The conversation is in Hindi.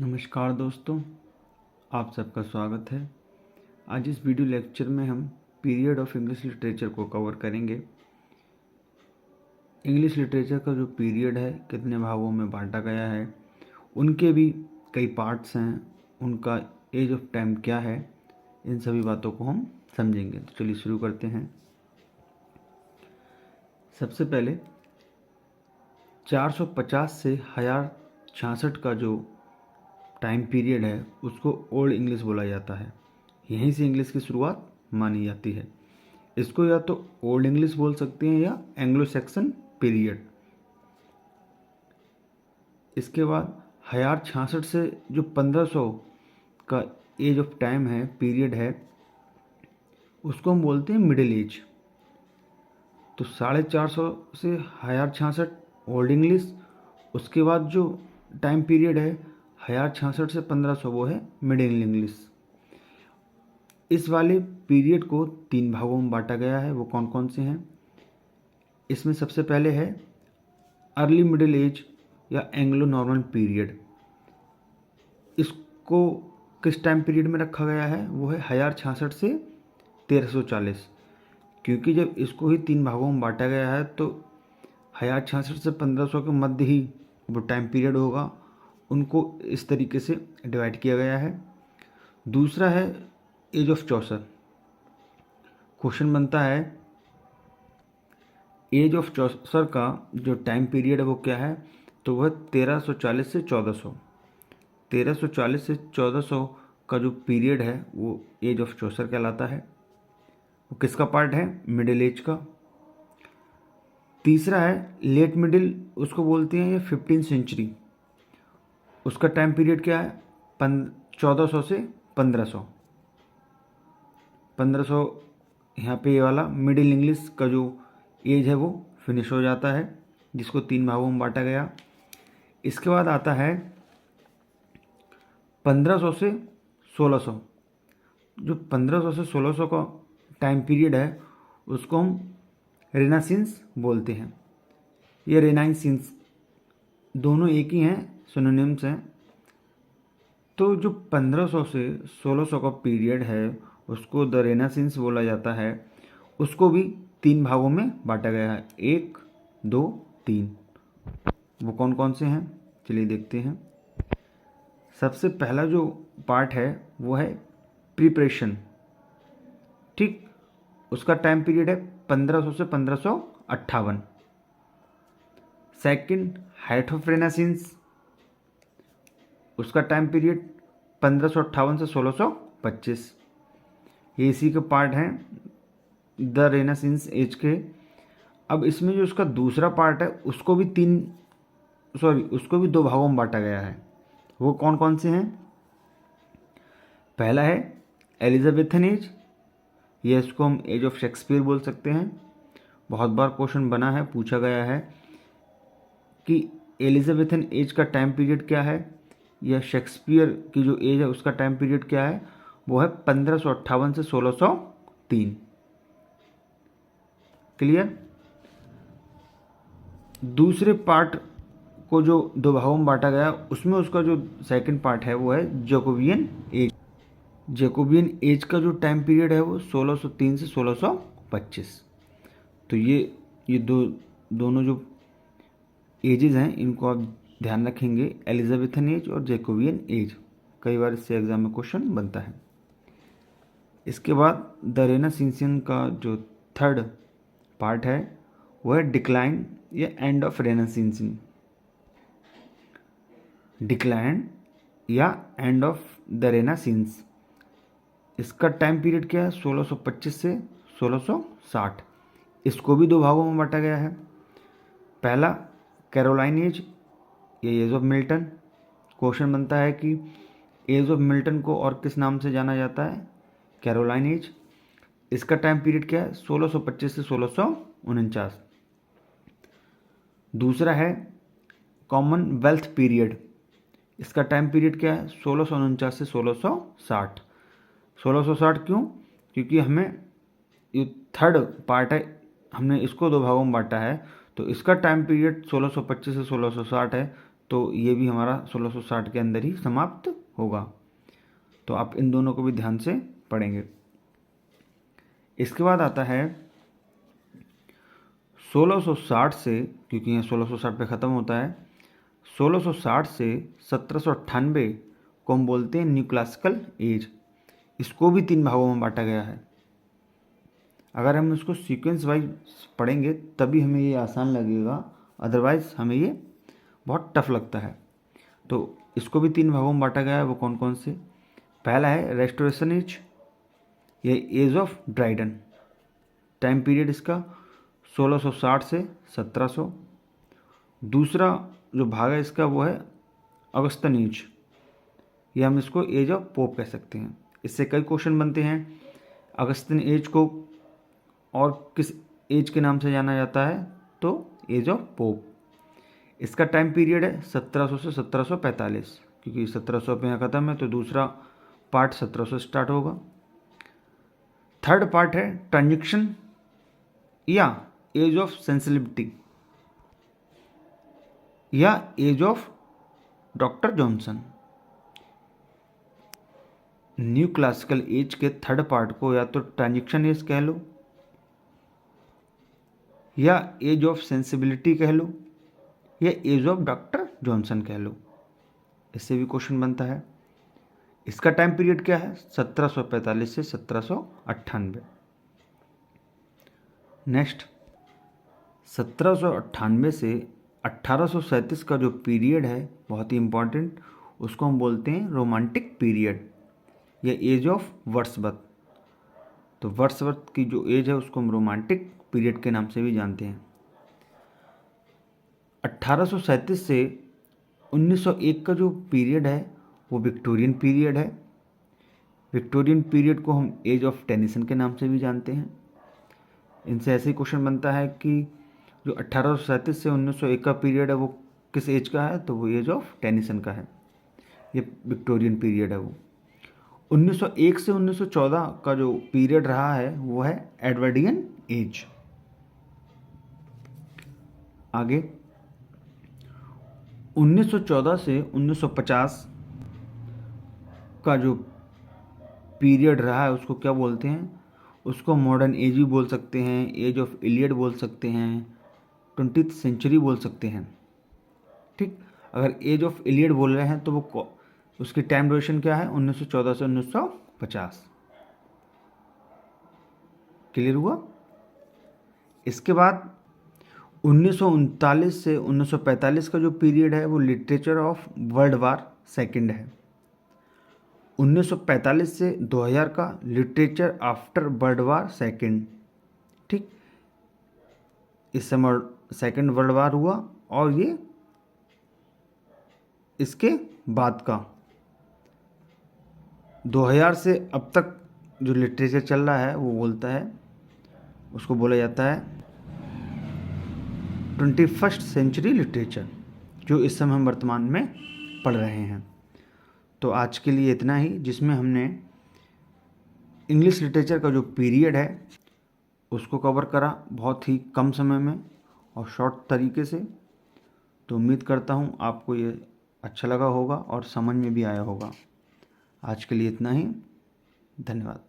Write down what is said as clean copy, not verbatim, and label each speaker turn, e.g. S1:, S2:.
S1: नमस्कार दोस्तों, आप सबका स्वागत है। आज इस वीडियो लेक्चर में हम पीरियड ऑफ इंग्लिश लिटरेचर को कवर करेंगे। इंग्लिश लिटरेचर का जो पीरियड है कितने भागों में बांटा गया है, उनके भी कई पार्ट्स हैं, उनका एज ऑफ टाइम क्या है, इन सभी बातों को हम समझेंगे। तो चलिए शुरू करते हैं। सबसे पहले 450 से 1066 का जो टाइम पीरियड है उसको ओल्ड इंग्लिश बोला जाता है। यहीं से इंग्लिश की शुरुआत मानी जाती है। इसको या तो ओल्ड इंग्लिश बोल सकते हैं या एंग्लो सैक्सन पीरियड। इसके बाद 1066 से जो 1500 का एज ऑफ टाइम है, पीरियड है, उसको हम बोलते हैं मिडिल एज। तो 450 से 1066 ओल्ड इंग्लिश, उसके बाद जो टाइम पीरियड है 1066 से 1500 वो है मिडिल इंग्लिश। इस वाले पीरियड को 3 भागों में बांटा गया है। वो कौन कौन से हैं? इसमें सबसे पहले है अर्ली मिडिल एज या एंग्लो नॉर्मन पीरियड। इसको किस टाइम पीरियड में रखा गया है? वो है 1066 से 1340। क्योंकि जब इसको ही 3 भागों में बांटा गया है तो 1066 से 1500 के मध्य ही वो टाइम पीरियड होगा, उनको इस तरीके से डिवाइड किया गया है। दूसरा है एज ऑफ चौसर। क्वेश्चन बनता है एज ऑफ चौसर का जो टाइम पीरियड है वो क्या है? तो वह 1340 से 1400। 1340 से 1400 का जो पीरियड है वो एज ऑफ चौसर कहलाता है। वो किसका पार्ट है? मिडिल एज का। तीसरा है लेट मिडिल, उसको बोलते हैं ये 15th सेंचुरी। उसका टाइम पीरियड क्या है? 1400 से 1500। 1500 यहाँ पे ये वाला मिडिल इंग्लिश का जो एज है वो फिनिश हो जाता है, जिसको 3 भागों में बांटा गया। इसके बाद आता है 1500 से 1600। जो 1500 से 1600 का टाइम पीरियड है उसको हम रेनासिंस बोलते हैं। ये रेनाइंसिंस दोनों एक ही हैं, सिनोनिम्स हैं। तो जो 1500 से 1600 का पीरियड है उसको द रेनासिंस बोला जाता है। उसको भी 3 भागों में बांटा गया है, 1, 2, 3। वो कौन कौन से हैं चलिए देखते हैं। सबसे पहला जो पार्ट है वो है प्रिपरेशन। ठीक, उसका टाइम पीरियड है 1500 से 1558। सेकंड हाइट ऑफ रेनासिंस, उसका टाइम पीरियड 1558 से 1625। ये इसी के पार्ट हैं द रेनासिंस एज के। अब इसमें जो उसका दूसरा पार्ट है उसको भी 2 भागों में बांटा गया है। वो कौन कौन से हैं? पहला है एलिजाबेथन एज। ये इसको हम एज ऑफ शेक्सपियर बोल सकते हैं। बहुत बार क्वेश्चन बना है, पूछा गया है कि एलिजाबेथन एज का टाइम पीरियड क्या है, या शेक्सपियर की जो एज है उसका टाइम पीरियड क्या है? वो है 1558 से 1603। क्लियर? दूसरे पार्ट को जो 2 भागों में बांटा गया उसमें उसका जो सेकंड पार्ट है वो है जैकोबियन एज। जैकोबियन एज का जो टाइम पीरियड है वो 1603 से 1625। तो ये दोनों जो एजेस हैं इनको आप ध्यान रखेंगे, एलिजाबेथन एज और जैकोबियन एज। कई बार इससे एग्जाम में क्वेश्चन बनता है। इसके बाद द रेनासिंसियन का जो थर्ड पार्ट है वो है डिक्लाइन या एंड ऑफ रेनासिंसियन। डिक्लाइन या एंड ऑफ द रेनासिंस, इसका टाइम पीरियड क्या है? 1625 से 1660। इसको भी 2 भागों में बांटा गया है। पहला कैरोलाइन एज या एज ऑफ मिल्टन। क्वेश्चन बनता है कि एज ऑफ मिल्टन को और किस नाम से जाना जाता है? Caroline age. इसका टाइम पीरियड क्या है? 1625 से 1649। दूसरा है कॉमनवेल्थ पीरियड। इसका टाइम पीरियड क्या है? 1649 से 1660। 1660 क्यों? क्योंकि हमें ये थर्ड पार्ट है, हमने इसको 2 भागों में बांटा है, तो इसका टाइम पीरियड 1625 से 1660 है। तो ये भी हमारा 1660 के अंदर ही समाप्त होगा। तो आप इन दोनों को भी ध्यान से पढ़ेंगे। इसके बाद आता है 1660 से, क्योंकि यहाँ 1660 पे ख़त्म होता है, 1660 से 1798 को हम बोलते हैं न्यू क्लासिकल एज। इसको भी 3 भागों में बांटा गया है। अगर हम इसको सीक्वेंस वाइज पढ़ेंगे तभी हमें ये आसान लगेगा, अदरवाइज हमें ये बहुत टफ लगता है। तो इसको भी 3 भागों में बांटा गया है। वो कौन कौन से? पहला है रेस्टोरेशन एज, ये age of Dryden. Time period इसका 1660 से 1700। दूसरा जो भाग है इसका वो है अगस्टन एज, ये हम इसको एज ऑफ पोप कह सकते हैं। इससे कई क्वेश्चन बनते हैं। अगस्तिन एज को और किस एज के नाम से जाना जाता है? तो एज ऑफ पोप। इसका टाइम पीरियड है 1700 से 1745, क्योंकि 1700 पे यहाँ ख़त्म है, तो दूसरा पार्ट 1700 स्टार्ट होगा। थर्ड पार्ट है ट्रांजिशन या एज ऑफ सेंसिटिविटी या age of doctor Johnson. New classical age के थर्ड पार्ट को या तो ट्रांजिशन एज कह लो, या एज ऑफ सेंसिबिलिटी कह लो, या एज ऑफ डॉक्टर जॉनसन कह लो। इससे भी क्वेश्चन बनता है। इसका टाइम पीरियड क्या है? 1745 से 1798। नेक्स्ट 1798 से 1837 का जो पीरियड है बहुत ही इम्पॉर्टेंट, उसको हम बोलते हैं रोमांटिक पीरियड या एज ऑफ वर्ड्सवर्थ। तो वर्ड्सवर्थ की जो एज है उसको हम रोमांटिक पीरियड के नाम से भी जानते हैं। 1837 से 1901 का जो पीरियड है वो विक्टोरियन पीरियड है। विक्टोरियन पीरियड को हम एज ऑफ टेनिसन के नाम से भी जानते हैं। इनसे ऐसे ही क्वेश्चन बनता है कि जो 1837 से 1901 का पीरियड है वो किस एज का है? तो वो एज ऑफ टेनिसन का है, ये विक्टोरियन पीरियड है वो। 1901 से 1914 का जो पीरियड रहा है वो है एडवर्डियन एज। आगे 1914 से 1950 का जो पीरियड रहा है उसको क्या बोलते हैं? उसको मॉडर्न एज भी बोल सकते हैं, एज ऑफ इलियड बोल सकते हैं, 20th सेंचुरी बोल सकते हैं। ठीक, अगर एज ऑफ इलियड बोल रहे हैं तो वो उसकी टाइम ड्यूरेशन क्या है? 1914 से 1950। क्लियर हुआ? इसके बाद 1939 से 1945 का जो पीरियड है वो literature of world war second है। 1945 से 2000 का literature after world war second. ठीक, इस समय सेकेंड वर्ल्ड वार हुआ और ये इसके बाद का 2000 से अब तक जो लिटरेचर चल रहा है वो बोलता है, उसको बोला जाता है 21st सेंचुरी लिटरेचर, जो इस समय हम वर्तमान में पढ़ रहे हैं। तो आज के लिए इतना ही, जिसमें हमने इंग्लिश लिटरेचर का जो पीरियड है उसको कवर करा बहुत ही कम समय में और शॉर्ट तरीके से। तो उम्मीद करता हूँ आपको ये अच्छा लगा होगा और समझ में भी आया होगा। आज के लिए इतना ही, धन्यवाद।